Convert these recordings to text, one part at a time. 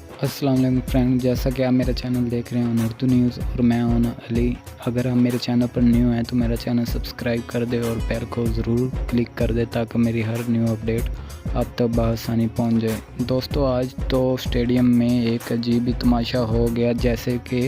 अस्सलाम वालेकुम फ्रेंड, जैसा कि आप मेरा चैनल देख रहे हैं उर्दू न्यूज़ और मैं हूं अली। अगर आप मेरे चैनल पर न्यू हैं तो मेरा चैनल सब्सक्राइब कर दे और बेल को ज़रूर क्लिक कर दे ताकि मेरी हर न्यू अपडेट आप तक बआसानी पहुंच जाए। दोस्तों, आज तो स्टेडियम में एक अजीब ही तमाशा हो गया, जैसे कि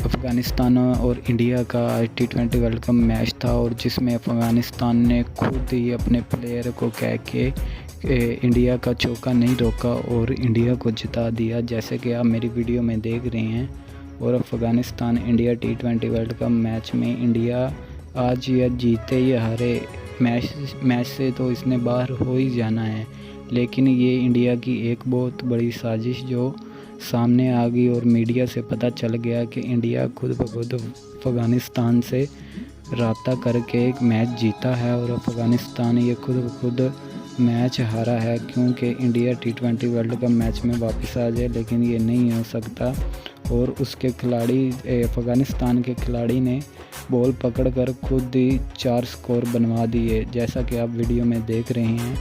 अफ़गानिस्तान और इंडिया का T20 वर्ल्ड कप मैच था और जिसमें अफ़गानिस्तान ने खुद ही अपने प्लेयर को कह के इंडिया का चौका नहीं रोका और इंडिया को जिता दिया, जैसे कि आप मेरी वीडियो में देख रहे हैं। और Afghanistan India T20 world cup match में इंडिया आज या जीते या हारे मैच से तो इसने बाहर हो ही जाना है, लेकिन ये इंडिया की एक बहुत बड़ी साजिश जो सामने आ गई और मीडिया से पता चल गया कि इंडिया खुद ब खुद अफ़गानिस्तान से रब्ता करके एक मैच जीता है और अफ़गानिस्तान ये खुद ब खुद मैच हारा है, क्योंकि India T20 world cup match में वापस आ जाए, लेकिन ये नहीं हो सकता। और उसके खिलाड़ी अफ़गानिस्तान के खिलाड़ी ने बॉल पकड़कर खुद ही 4 स्कोर बनवा दिए, जैसा कि आप वीडियो में देख रहे हैं।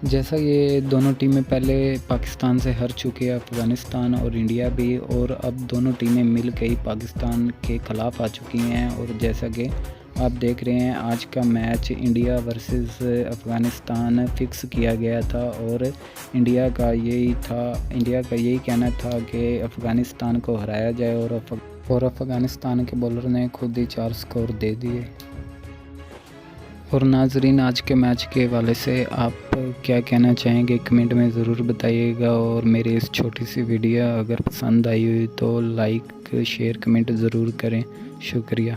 जैसा ये दोनों टीमें पहले पाकिस्तान से हार चुकी है, अफ़गानिस्तान और इंडिया भी, और अब दोनों टीमें मिल के ही पाकिस्तान के ख़िलाफ़ आ चुकी हैं। और जैसा कि आप देख रहे हैं, आज का match India versus Afghanistan fix किया गया था और इंडिया का यही कहना था कि अफ़गानिस्तान को हराया जाए और अफ़गानिस्तान के बॉलर ने खुद ही 4 स्कोर दे दिए। और नाजरीन, आज के मैच के हवाले से आप क्या कहना चाहेंगे कमेंट में ज़रूर बताइएगा। और मेरी इस छोटी सी वीडियो अगर पसंद आई हुई तो लाइक शेयर कमेंट ज़रूर करें। शुक्रिया।